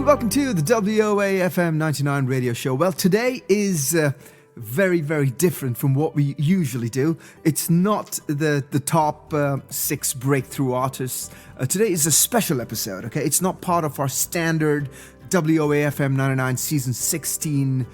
welcome to the W.O.A. FM99 Radio Show. Well, today is very, very different from what we usually do. It's not the top 6 breakthrough artists. Today is a special episode, okay? It's not part of our standard W.O.A. FM99 Season 16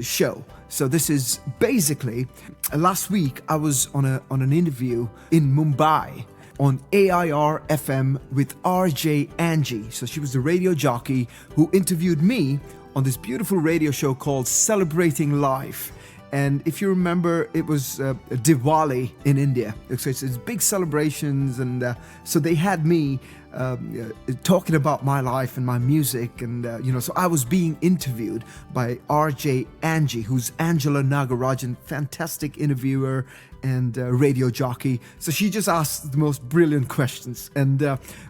show. So this is basically, last week I was on an interview in Mumbai on AIR FM with RJ Angie. So she was the radio jockey who interviewed me on this beautiful radio show called Celebrating Life. And if you remember, it was Diwali in India. So it's big celebrations, and so they had me talking about my life and my music, and so I was being interviewed by RJ Angie, who's Angela Nagarajan, fantastic interviewer and radio jockey. So she just asked the most brilliant questions, and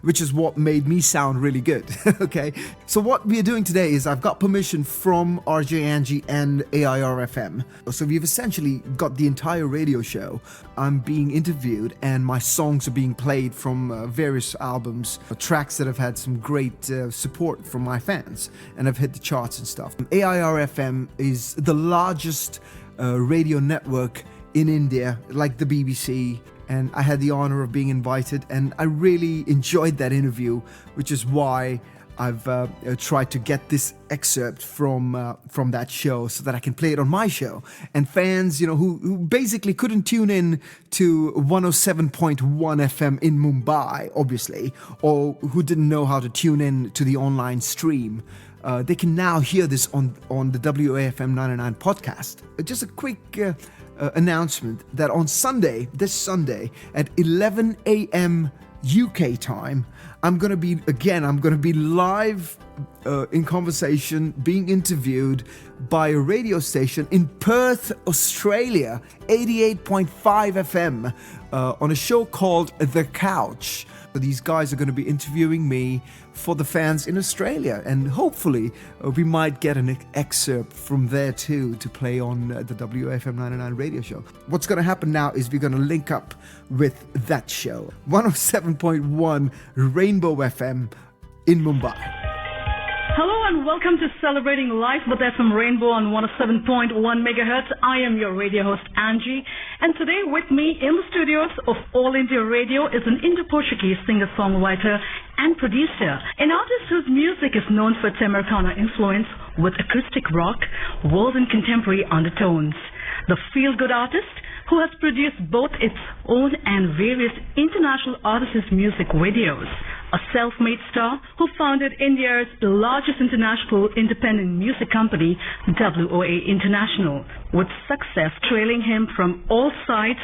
which is what made me sound really good. Okay, so what we are doing today is I've got permission from RJ Angie and AIR FM. So we've essentially got the entire radio show. I'm being interviewed, and my songs are being played from various albums, tracks that have had some great support from my fans and have hit the charts and stuff. AIR FM is the largest radio network in India, like the BBC, and I had the honor of being invited, and I really enjoyed that interview, which is why I've tried to get this excerpt from that show so that I can play it on my show. And fans, who basically couldn't tune in to 107.1 FM in Mumbai, obviously, or who didn't know how to tune in to the online stream, they can now hear this on the WOAFM99 podcast. Just a quick announcement that on this Sunday at 11 a.m. UK time, I'm going to be live in conversation, being interviewed by a radio station in Perth, Australia, 88.5 FM, on a show called The Couch. So these guys are going to be interviewing me for the fans in Australia, and hopefully we might get an excerpt from there too to play on the WOAFM99 radio show. What's going to happen now is we're going to link up with that show, 107.1 Rainbow FM in Mumbai. Hello and welcome to Celebrating Life with FM Rainbow on 107.1 megahertz. I am your radio host Angie, and today with me in the studios of All India Radio is an Indo-Portuguese singer-songwriter and producer, an artist whose music is known for its Americana influence with acoustic rock, world and contemporary undertones. The feel-good artist who has produced both its own and various international artists' music videos. A self-made star who founded India's largest international independent music company, W.O.A. International, with success trailing him from all sides.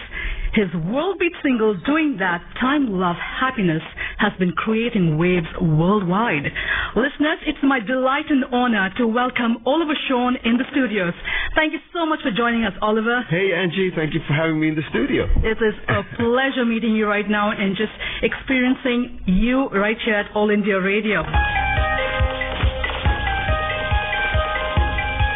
His world-beat single, Doing That, Time, Love, Happiness, has been creating waves worldwide. Listeners, it's my delight and honor to welcome Oliver Sean in the studios. Thank you so much for joining us, Oliver. Hey, Angie. Thank you for having me in the studio. It is a pleasure meeting you right now and just experiencing you right here at All India Radio.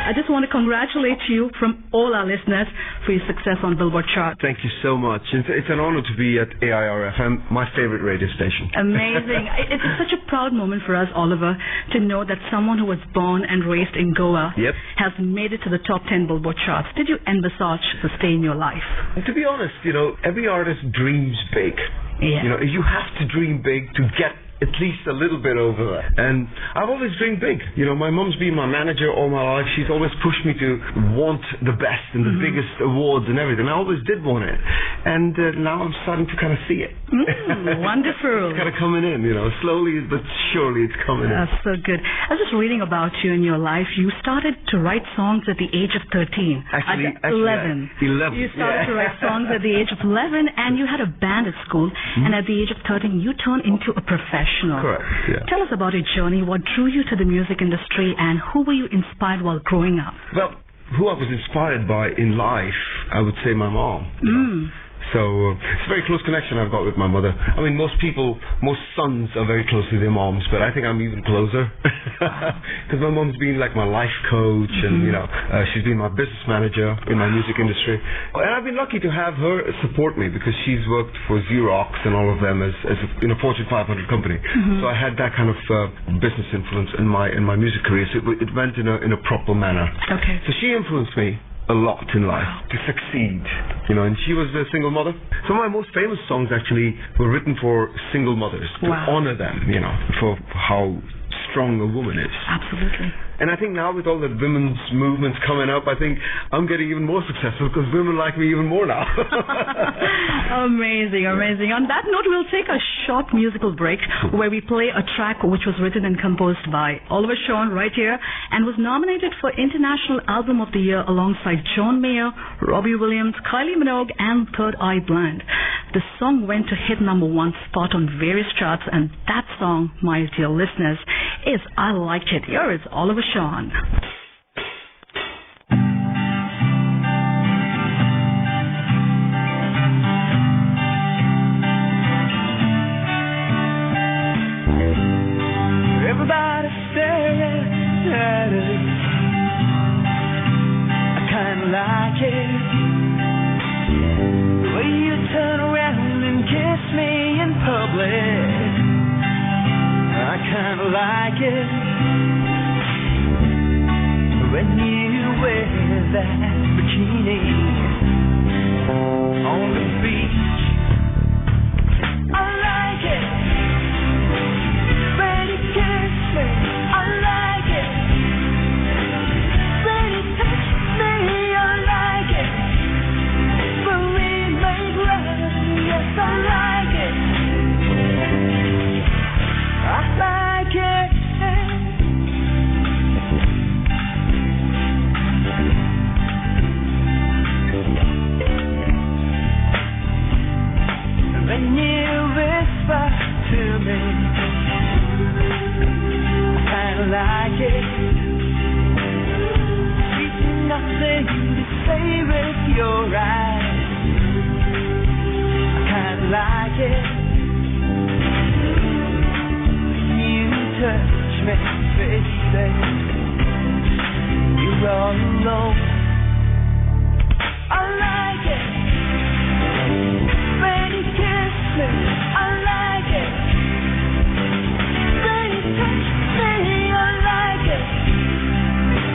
I just want to congratulate you from all our listeners for your success on Billboard chart. Thank you so much. It's an honor to be at AIR FM, my favorite radio station. Amazing. It's such a proud moment for us, Oliver, to know that someone who was born and raised in Goa has made it to the top 10 Billboard charts. Did you envisage sustain your life? To be honest, every artist dreams big. Yeah. You have to dream big to get at least a little bit over that. And I've always dreamed big. My mom's been my manager all my life. She's always pushed me to want the best and the biggest awards and everything. I always did want it. And now I'm starting to kind of see it. Wonderful. It's kind of coming in, slowly but surely it's coming in. That's so good. I was just reading about you in your life. You started to write songs at the age of 13. Actually, 11. 11. You started to write songs at the age of 11, and you had a band at school. And at the age of 13, you turned into a professional. Correct, yeah. Tell us about your journey. What drew you to the music industry, and who were you inspired while growing up? Well, who I was inspired by in life, I would say my mom. So it's a very close connection I've got with my mother. I mean, most sons are very close with their moms, but I think I'm even closer because my mom's been like my life coach, and she's been my business manager in my music industry. And I've been lucky to have her support me because she's worked for Xerox and all of them as in a Fortune 500 company. So I had that kind of business influence in my music career. So it went in a proper manner. Okay. So she influenced me a lot in life to succeed, and she was a single mother. Some of my most famous songs actually were written for single mothers to honor them, for how strong a woman is. Absolutely. And I think now with all the women's movements coming up, I think I'm getting even more successful because women like me even more now. Amazing. On that note, we'll take a short musical break where we play a track which was written and composed by Oliver Shawn right here and was nominated for International Album of the Year alongside John Mayer, Robbie Williams, Kylie Minogue and Third Eye Blind. The song went to hit #1 spot on various charts, and that song, my dear listeners, is I Liked It. Here is Oliver Shawn. Everybody's staring at us. I kinda like it. The way you turn around and kiss me in public. I kinda like it. When you wear that bikini on the beach, I like it. When you kiss me, I like it. When you touch me, I like it. When we make love, yes, I like it. I like it. When you whisper to me, I kinda like it. There's nothing to say with your eyes. I kinda like it. When you touch me, baby, you're all alone. I like it. When you kiss me, I like it. When you touch me, I like it.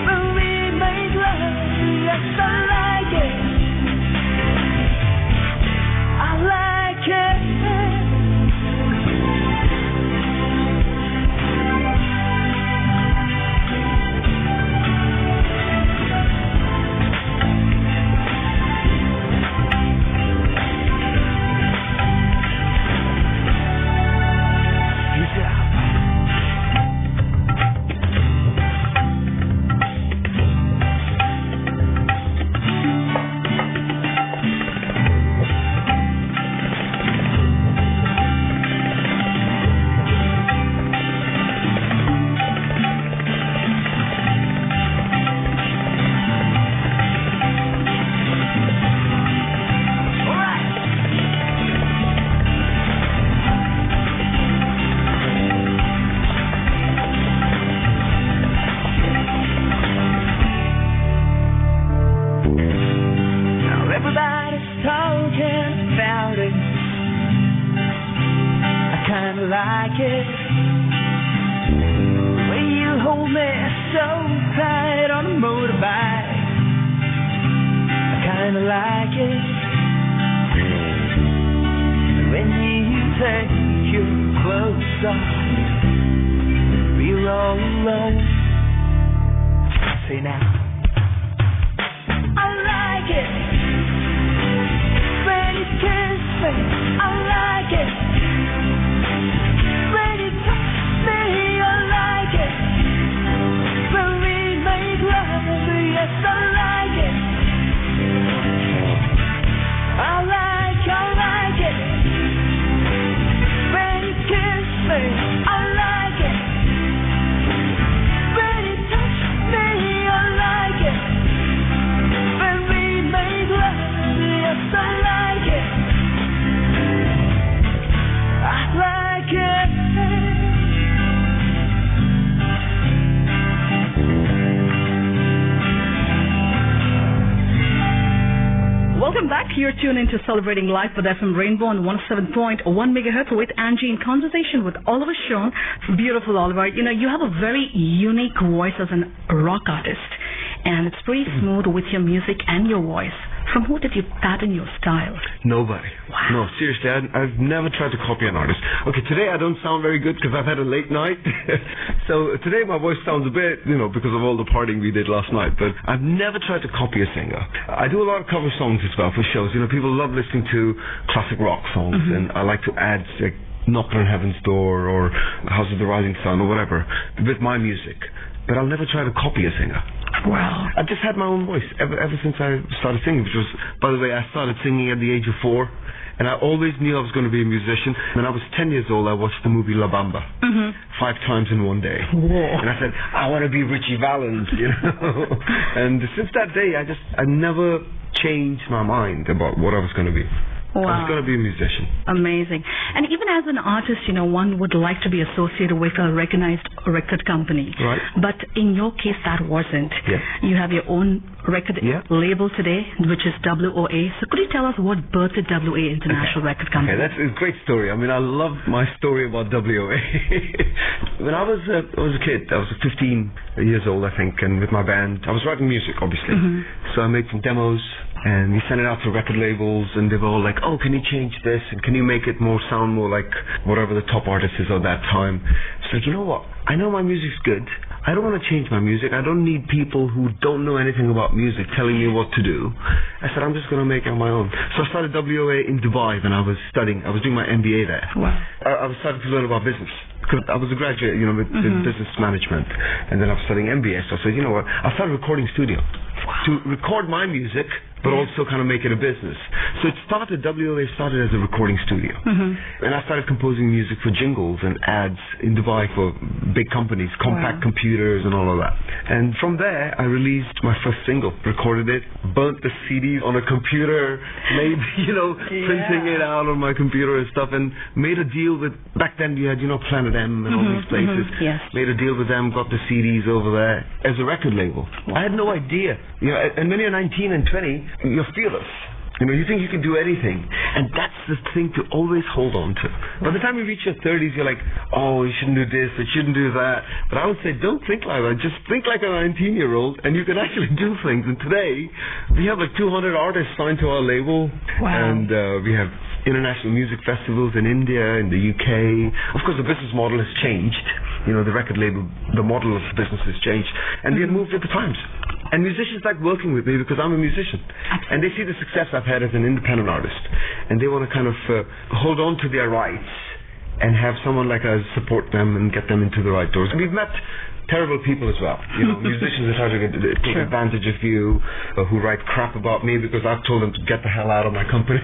When we make love, yes, I like it. I like it. Like it. When you hold me so tight on a motorbike, I kinda like it. When you take your clothes off, we're all alone. Say now, I like it. When you kiss me, I like it. When you touch me, I like it. When we make love, yes, I like it. I like it. When you kiss me, I like it. When you touch me, I like it. When we make love, yes, I like it. You're tuned into Celebrating Life with FM Rainbow on 107.1 megahertz with Angie in conversation with Oliver Sean. Beautiful Oliver. You know, you have a very unique voice as a rock artist, and it's pretty smooth with your music and your voice. From who did you pattern your style? Nobody. Wow. No, seriously, I've never tried to copy an artist. Okay, today I don't sound very good because I've had a late night. So today my voice sounds a bit, because of all the partying we did last night. But I've never tried to copy a singer. I do a lot of cover songs as well for shows. People love listening to classic rock songs, and I like to add like Knocking on Heaven's Door or House of the Rising Sun or whatever with my music. But I'll never try to copy a singer. Wow. I've just had my own voice ever since I started singing, which was, by the way, I started singing at the age of 4, and I always knew I was going to be a musician. When I was 10 years old, I watched the movie La Bamba 5 times in one day. Whoa. And I said, I want to be Richie Valens, And since that day, I never changed my mind about what I was going to be. Wow. I was going to be a musician. Amazing. And even as an artist, one would like to be associated with a recognized record company. Right. But in your case, that wasn't. Yes. You have your own record label today, which is W.O.A. So could you tell us what birthed W.O.A. International Record Company? Okay, that's a great story. I mean, I love my story about W.O.A. When I was a kid, I was 15 years old, I think, and with my band, I was writing music, obviously. So I made some demos, and we sent it out to record labels, and they were all like, oh, can you change this, and can you make it sound more like whatever the top artist is of that time? So you know what, I know my music's good, I don't want to change my music, I don't need people who don't know anything about music telling me what to do. I said, I'm just going to make it on my own. So I started W.O.A. in Dubai when I was studying, I was doing my MBA there. Wow. I was starting to learn about business, because I was a graduate, with business management, and then I was studying MBA, so I said, you know what, I started recording studio to record my music, but also kind of make it a business. So W.O.A. started as a recording studio. And I started composing music for jingles and ads in Dubai for big companies, compact computers and all of that. And from there, I released my first single, recorded it, burnt the CD on a computer, made, printing it out on my computer and stuff, and made a deal with, back then you had, Planet M and all these places. Yes. Made a deal with them, got the CDs over there as a record label. I had no idea. And when you're 19 and 20, you're fearless. You think you can do anything, and that's the thing to always hold on to. By the time you reach your 30s, you're like, oh, you shouldn't do this, you shouldn't do that. But I would say, don't think like that. Just think like a 19-year-old, and you can actually do things. And today, we have like 200 artists signed to our label, and we have international music festivals in India, in the UK. Of course, the business model has changed. The record label, the model of business has changed, and we have moved with the times. And musicians like working with me because I'm a musician. Absolutely. And they see the success I've had as an independent artist. And they want to kind of hold on to their rights and have someone like us support them and get them into the right doors. And we've met terrible people as well. Musicians that try to take advantage of you, who write crap about me because I've told them to get the hell out of my company.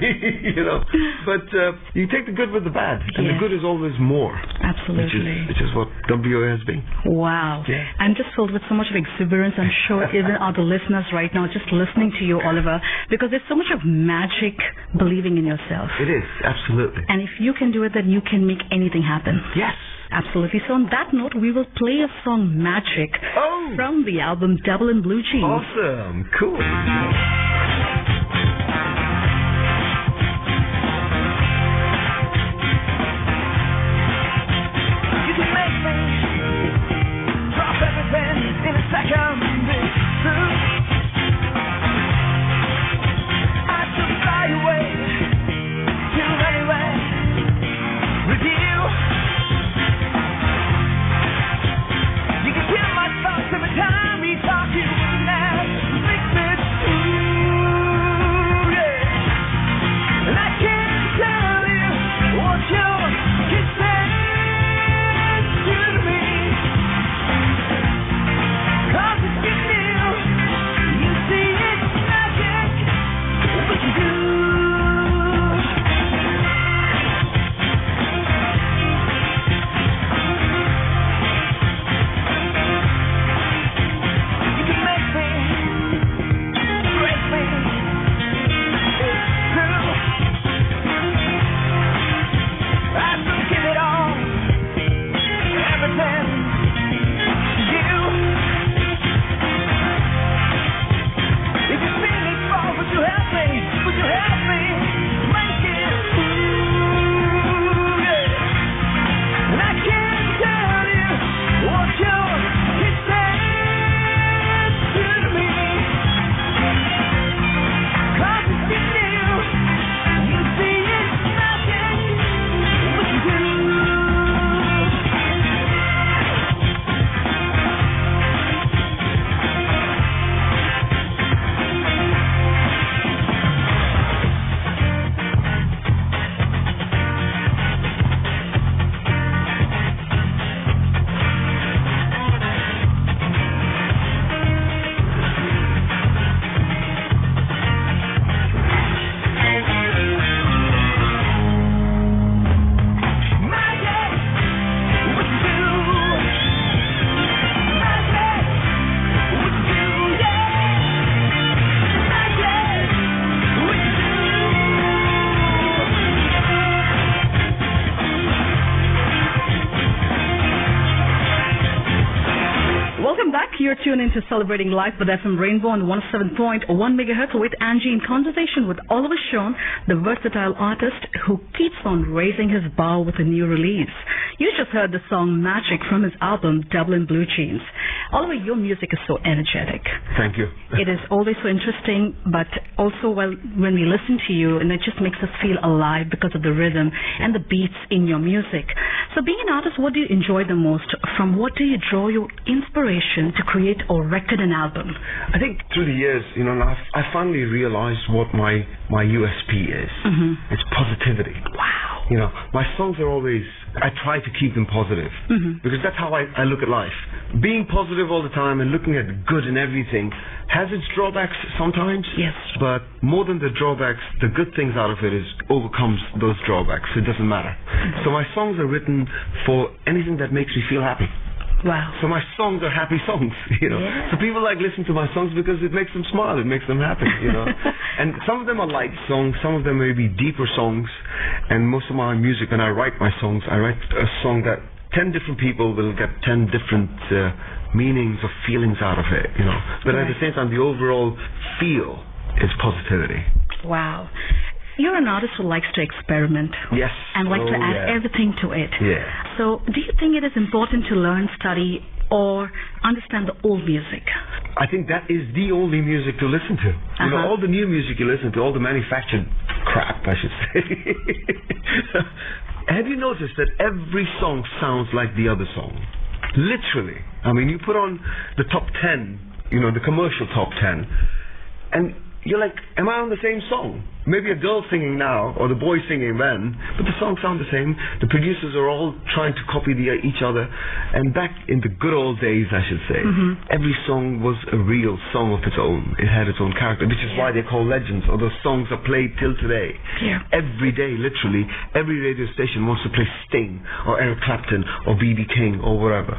But you take the good with the bad, and the good is always more. Absolutely. Which is what W.O.A. has been. Wow. Yeah. I'm just filled with so much of exuberance. I'm sure even other listeners right now just listening to you, Oliver, because there's so much of magic believing in yourself. It is, absolutely. And if you can do it, then you can make anything happen. Yes. Absolutely. So on that note, we will play a song, Magic, from the album Double and Blue Jeans. Awesome. Cool. You can make me drop everything in a second. It's true. I could fly away to anywhere with you. You can hear my thoughts every time we talk. You wouldn't have makes it true. to Celebrating Life with FM Rainbow on 107.1 megahertz with Angie in conversation with Oliver Sean, the versatile artist who keeps on raising his bar with a new release. You just heard the song Magic from his album Dublin Blue Jeans. Oliver, your music is so energetic. Thank you. It is always so interesting, but also when we listen to you, and it just makes us feel alive because of the rhythm and the beats in your music. So being an artist, what do you enjoy the most? From what do you draw your inspiration to create or record an album? I think through the years, I finally realized what my USP is. Mm-hmm. It's positivity. Wow. My songs are always, I try to keep them positive, because that's how I look at life. Being positive all the time and looking at the good in everything has its drawbacks sometimes. Yes. But more than the drawbacks, the good things out of it overcomes those drawbacks. It doesn't matter. So my songs are written for anything that makes me feel happy. Wow. So my songs are happy songs, Yeah. So people like listening to my songs because it makes them smile, it makes them happy, And some of them are light songs, some of them may be deeper songs. And most of my music, when I write my songs, I write a song that 10 different people will get 10 different meanings or feelings out of it, But at the same time, the overall feel is positivity. Wow. You're an artist who likes to experiment. Yes. And like to add everything to it. Yeah. So do you think it is important to learn, study, or understand the old music? I think that is the only music to listen to. All the new music you listen to, all the manufactured crap, I should say. Have you noticed that every song sounds like the other song? Literally. I mean, you put on the top 10, the commercial top 10, and you're like, am I on the same song? Maybe a girl singing now, or the boy singing then, but the songs sound the same. The producers are all trying to copy each other. And back in the good old days, I should say, every song was a real song of its own. It had its own character, which is why they're called legends, or those songs are played till today. Yeah. Every day, literally, every radio station wants to play Sting, or Eric Clapton, or B.B. King, or whatever,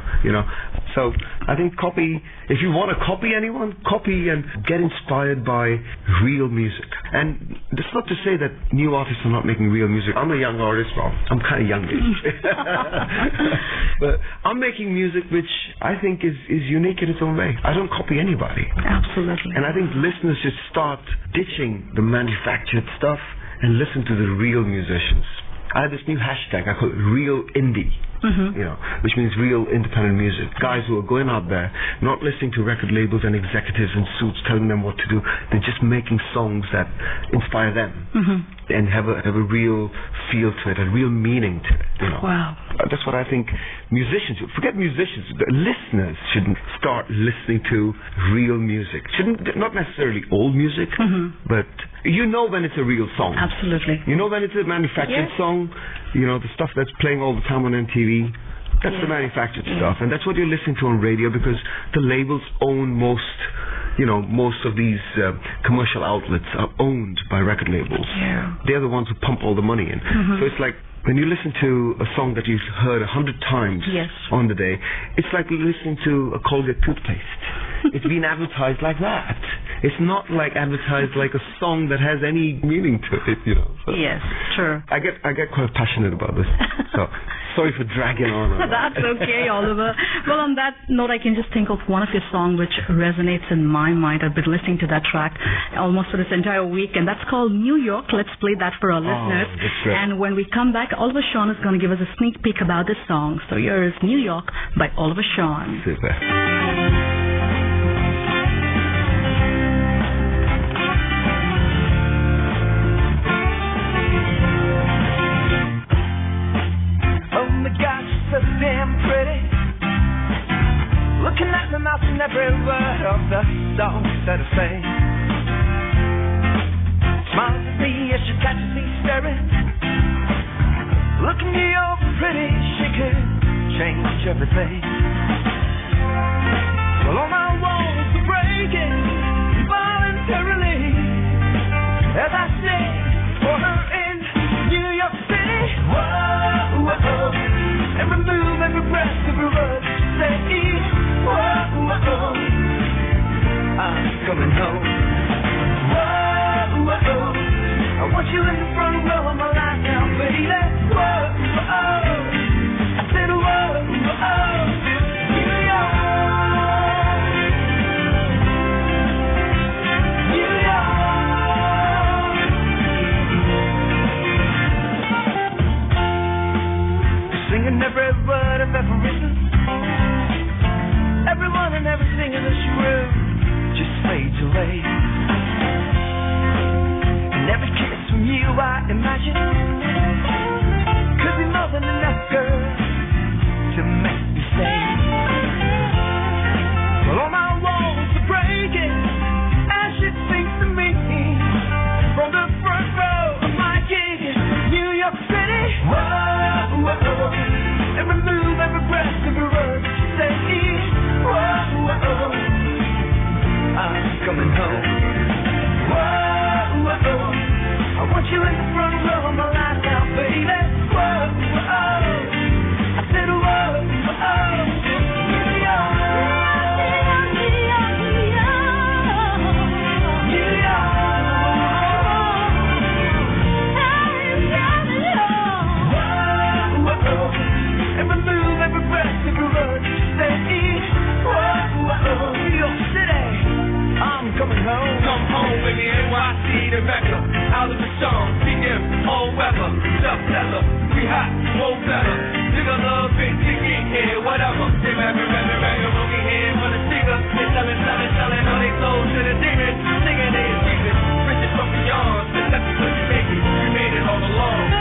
So I think if you want to copy anyone, copy and get inspired by real music. And it's not to say that new artists are not making real music. I'm a young artist, well, I'm kind of youngish. But I'm making music which I think is unique in its own way. I don't copy anybody. Absolutely. And I think listeners should start ditching the manufactured stuff and listen to the real musicians. I have this new hashtag, I call it Real Indie. Which means real independent music. Guys who are going out there, not listening to record labels and executives in suits telling them what to do. They're just making songs that inspire them and have a real feel to it, a real meaning to it. Wow. That's what I think musicians should. Forget musicians. The listeners should start listening to real music. Not necessarily old music, but when it's a real song. Absolutely. When it's a manufactured song, the stuff that's playing all the time on MTV, that's the manufactured stuff. And that's what you're listening to on radio, because the labels own most of these commercial outlets are owned by record labels. Yeah. They're the ones who pump all the money in. So it's like when you listen to a song that you've heard 100 times on the day, it's like listening to a Colgate toothpaste. It's been advertised like that. It's not like advertised like a song that has any meaning to it, So yes, true. I get quite passionate about this. So sorry for dragging on. That's okay, Oliver. Well, on that note, I can just think of one of your songs which resonates in my mind. I've been listening to that track almost for this entire week, and that's called New York. Let's play that for our listeners. That's great. And when we come back, Oliver Sean is going to give us a sneak peek about this song. So here is New York by Oliver Sean. Super. Looking at my mouth and every word of the song that I say. Smiles at me as she catches me staring. Looking at you pretty, she could change everything. Well, all my walls are breaking voluntarily as I sing for her in New York City. Whoa, whoa, whoa. Every move, every breath, every word she says. Whoa, whoa, I'm coming home. Whoa, whoa, I want you in the front row of my life now, baby. Whoa, whoa, I said whoa, whoa, I'm home, baby, NYC, the Becca, out of the song, PM, all weather, stuff leather, we hot, whoa better, nigga love it, get here, whatever, they baby, monkey head for the sticker, they selling all they clothes to the demons, singing they Jesus, riches from beyond, but that's what you make it, you made it all along.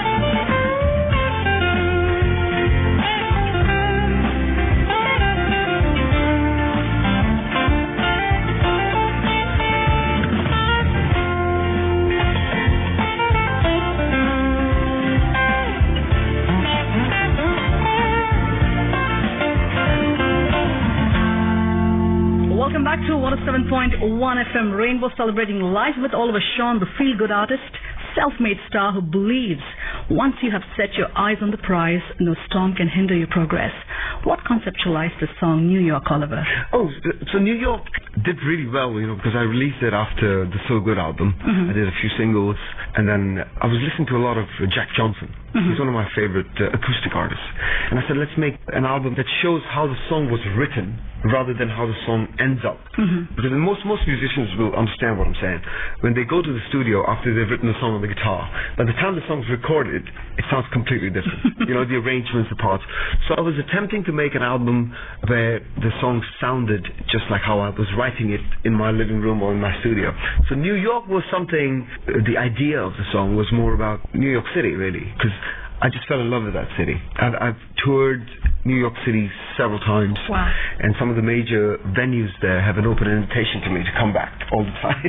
Welcome back to 107.1 FM Rainbow, celebrating life with Oliver Sean, the feel-good artist, self-made star who believes once you have set your eyes on the prize, no storm can hinder your progress. What conceptualized the song New York, Oliver? Oh, so New York did really well, because I released it after the So Good album. I did a few singles, and then I was listening to a lot of Jack Johnson. He's one of my favorite acoustic artists. And I said, let's make an album that shows how the song was written rather than how the song ends up. Because most musicians will understand what I'm saying. When they go to the studio after they've written a song on the guitar, by the time the song's recorded, it sounds completely different. The arrangements, the parts. So I was attempting to make an album where the song sounded just like how I was writing it in my living room or in my studio. So New York was something, the idea of the song was more about New York City, really, because I just fell in love with that city. I've toured New York City several times. Wow. And some of the major venues there have an open invitation to me to come back all the time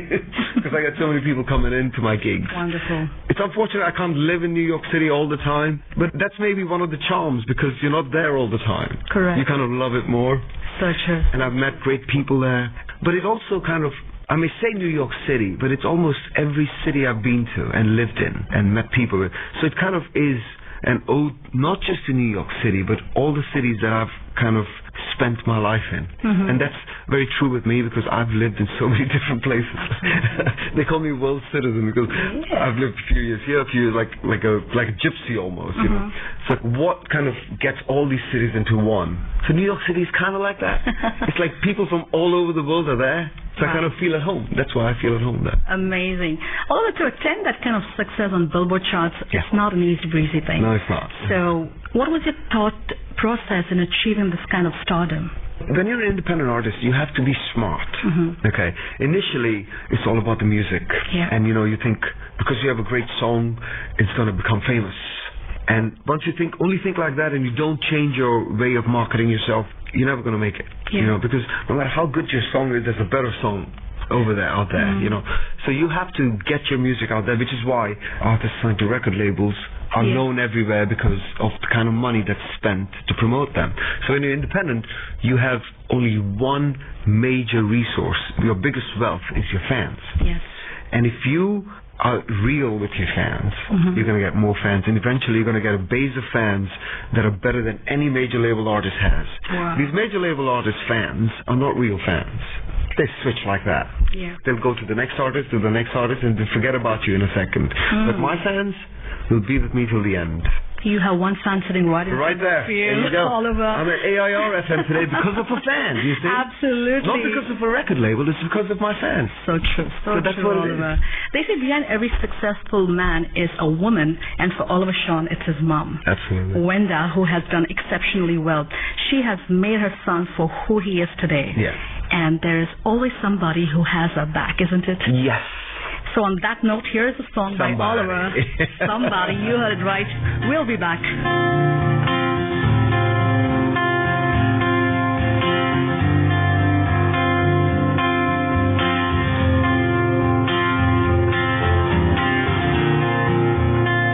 because I get so many people coming in to my gigs. Wonderful. It's unfortunate I can't live in New York City all the time, but that's maybe one of the charms because you're not there all the time. Correct. You kind of love it more. So true. And I've met great people there. But it also kind of, I may say New York City, but it's almost every city I've been to and lived in and met people with. So it kind of is an ode not just to New York City, but all the cities that I've kind of spent my life in. And that's very true with me because I've lived in so many different places. They call me world citizen because I've lived a few years here, a few years like a gypsy almost, It's like what kind of gets all these cities into one. So New York City is kind of like that. It's like people from all over the world are there. So I kind of feel at home. That's why I feel at home there. Amazing. Although to attain that kind of success on Billboard charts, it's not an easy breezy thing. No, it's not. So what was your thought process in achieving this kind of stardom? When you're an independent artist, you have to be smart. Okay. Initially, it's all about the music. And you think because you have a great song, it's going to become famous. And once you only think like that and you don't change your way of marketing yourself, you're never going to make it. Because no matter how good your song is, there's a better song out there, So you have to get your music out there, which is why artists signed to record labels are known everywhere because of the kind of money that's spent to promote them. So when you're independent, you have only one major resource. Your biggest wealth is your fans. Yes. And if you are real with your fans, you're going to get more fans, and eventually you're going to get a base of fans that are better than any major label artist has. Wow. These major label artist fans are not real fans. They switch like that. They'll go to the next artist, and they forget about you in a second. But my fans will be with me till the end. You have one fan sitting right in front there. of you, There you go. Oliver. I'm at AIR FM today because of a fan, you see? Absolutely. Not because of a record label, it's because of my fans. So true. So that's true, what Oliver. it is. They say behind every successful man is a woman, and for Oliver Sean, it's his mom. Absolutely. Wenda, who has done exceptionally well. She has made her son for who he is today. Yes. And there is always somebody who has her back, isn't it? Yes. So on that note, here is a song by Oliver. Somebody, you heard it right. We'll be back.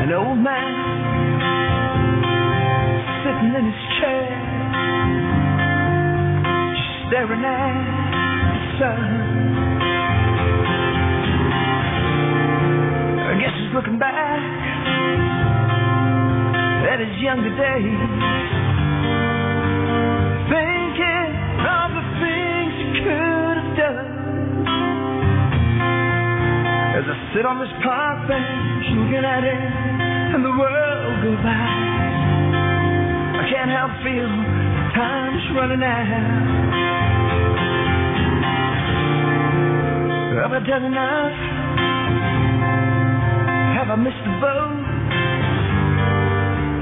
An old man sitting in his chair, just staring at the sun. I guess he's looking back at his younger days, thinking of the things he could have done. As I sit on this park bench looking at it and the world go by, I can't help feel time's running out. Have I done enough? Have I missed the boat?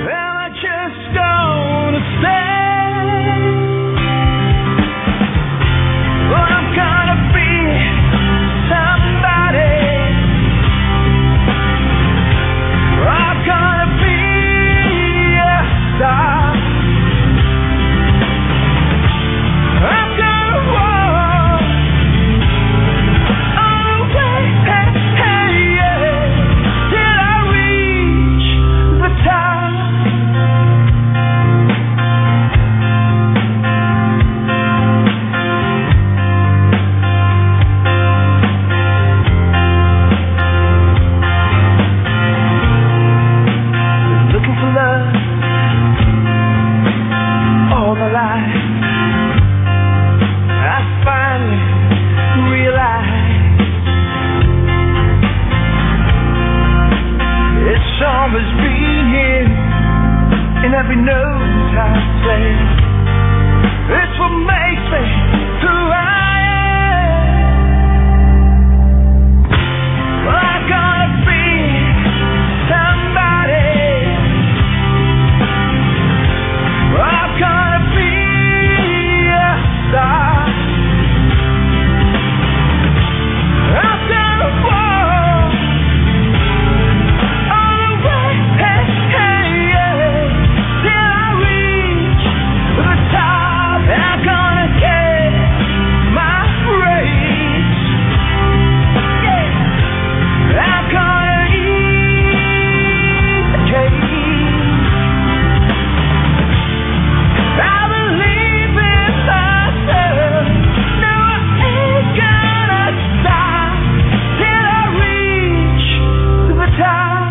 Am I just gonna stay? But I'm gonna be somebody. I'm gonna be a star. I'm gonna walk all the way, till I reach the top. Looking for love all my life. I finally realized it's always been here in every note I play. It's what makes me who I am. Well, I'm gonna be somebody. I'm gonna be a star. I'm gonna walk all the way, till I reach the top. I'm gonna get my race. Yeah. I'm gonna eat the cake. I believe in myself. No, I ain't gonna stop till I reach the top.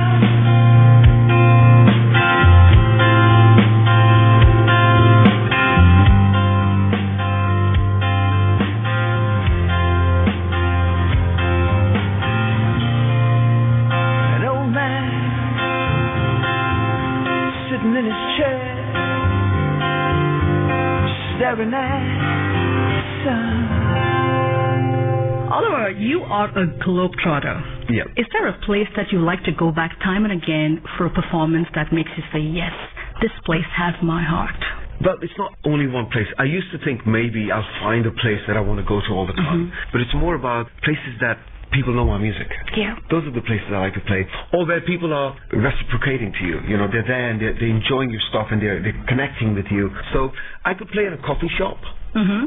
An old man sitting in his chair, staring at the sun. Oliver, you are a globetrotter. Yeah. Is there a place that you like to go back time and again for a performance that makes you say, yes, this place has my heart? But it's not only one place. I used to think maybe I'll find a place that I want to go to all the time. But it's more about places that people know my music. Yeah. Those are the places I like to play. Or where people are reciprocating to you. You know, they're there and they're enjoying your stuff and they're connecting with you. So I could play in a coffee shop.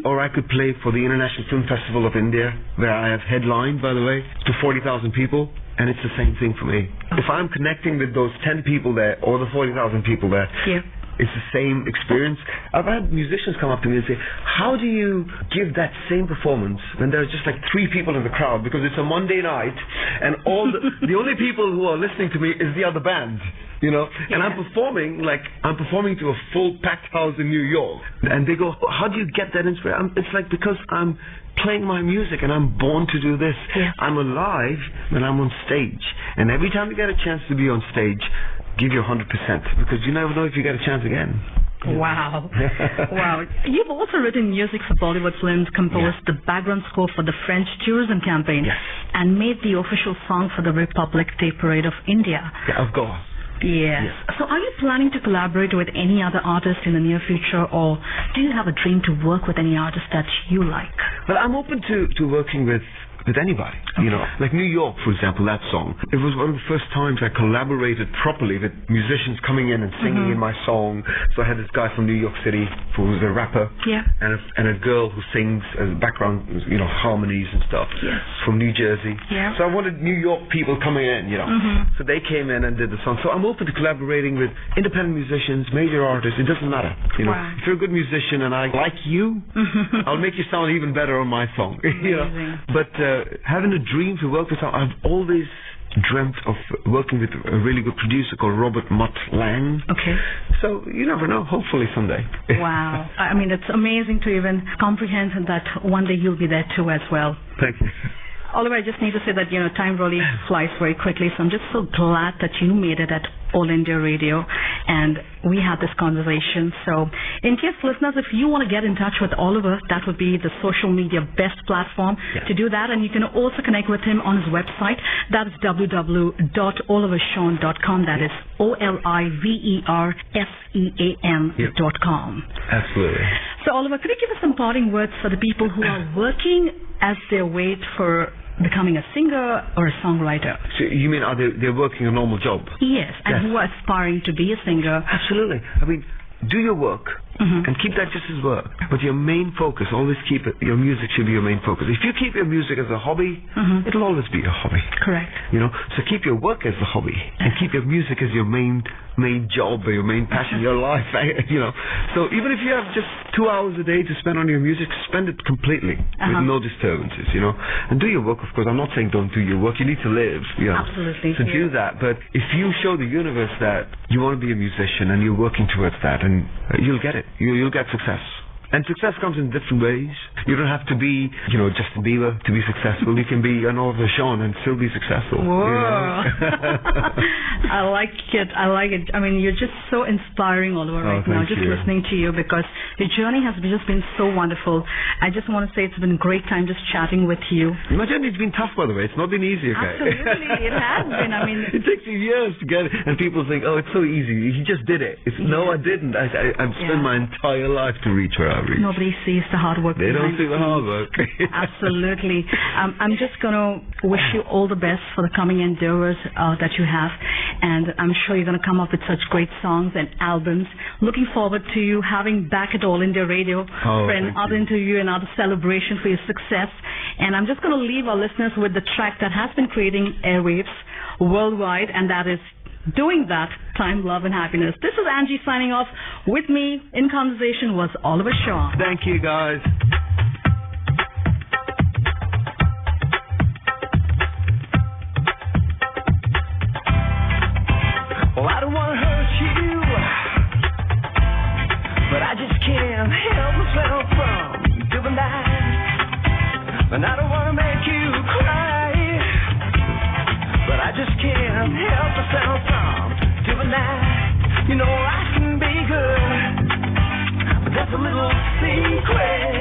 Or I could play for the International Film Festival of India, where I have headlined, by the way, to 40,000 people. And it's the same thing for me. If I'm connecting with those 10 people there or the 40,000 people there, Yeah. it's the same experience. I've had musicians come up to me and say, how do you give that same performance when there's just like 3 people in the crowd, because it's a Monday night and all the only people who are listening to me is the other band, you know? And I'm performing to a full packed house in New York, and they go, how do you get that inspiration? It's like, because I'm playing my music and I'm born to do this. I'm alive when I'm on stage, and every time you get a chance to be on stage, give you 100%, because you never know if you get a chance again. Wow. Wow. You've also written music for Bollywood films, composed the background score for the French tourism campaign, and made the official song for the Republic Day Parade of India. Yeah, of course. Yes. So are you planning to collaborate with any other artist in the near future, or do you have a dream to work with any artist that you like? Well, I'm open to working with anybody, you know. Like New York, for example, that song. It was one of the first times I collaborated properly with musicians coming in and singing in my song. So I had this guy from New York City who was a rapper, and a girl who sings as background, you know, harmonies and stuff from New Jersey. So I wanted New York people coming in, you know. So they came in and did the song. So I'm open to collaborating with independent musicians, major artists. It doesn't matter, you know. If you're a good musician and I like you, I'll make you sound even better on my song. You know. But having a dream to work with someone, I've always dreamt of working with a really good producer called Robert Mutt Lang. So you never know, hopefully someday. Wow. I mean, it's amazing to even comprehend that one day you'll be there too as well. Thank you. Oliver, I just need to say that, you know, time really flies very quickly, so I'm just so glad that you made it at All India Radio. and we had this conversation. So in case listeners, if you want to get in touch with Oliver, that would be the social media best platform to do that. And you can also connect with him on his website. That is www.oliversean.com. That is OLIVERSEAN.com. Absolutely. So Oliver, could you give us some parting words for the people who are working as they wait for becoming a singer or a songwriter? So you mean they're working a normal job? Yes, and who are aspiring to be a singer. Absolutely. I mean, do your work and keep that just as work. But your main focus, always keep it, your music should be your main focus. If you keep your music as a hobby, it'll always be a hobby. Correct. You know, so keep your work as a hobby and keep your music as your main job or your main passion, your life, you know. So even if you have just 2 hours a day to spend on your music, spend it completely with no disturbances, you know. And do your work, of course. I'm not saying don't do your work. You need to live, you know. Absolutely. So do that. But if you show the universe that you want to be a musician and you're working towards that, and you'll get it. You'll get success. And success comes in different ways. You don't have to be, you know, Justin Bieber to be successful. You can be an Oliver Sean and still be successful. Whoa. You know? I like it. I like it. I mean, you're just so inspiring, Oliver, right now, just listening to you, because your journey has just been so wonderful. I just want to say it's been a great time just chatting with you. My journey's been tough, by the way. It's not been easy, okay? Absolutely. It has been. I mean, it takes you years to get it. And people think, oh, it's so easy. He just did it. No, I didn't. I've spent my entire life to reach where I reached. Nobody sees the hard work. They don't see the hard work. Absolutely. I'm just going to wish you all the best for the coming endeavors that you have. And I'm sure you're going to come up with such great songs and albums. Looking forward to you having back at All India Radio for another interview, another celebration for your success. And I'm just going to leave our listeners with the track that has been creating airwaves worldwide, and that is Doing That, Time, Love and Happiness. This is Angie signing off. With me in conversation was Oliver Shaw. Thank you, guys. Well, I don't want to hurt you, but I just can't help myself from doing that. And I don't want to make you cry, but I just can't help myself from doing that. You know I can be good, but that's a little secret.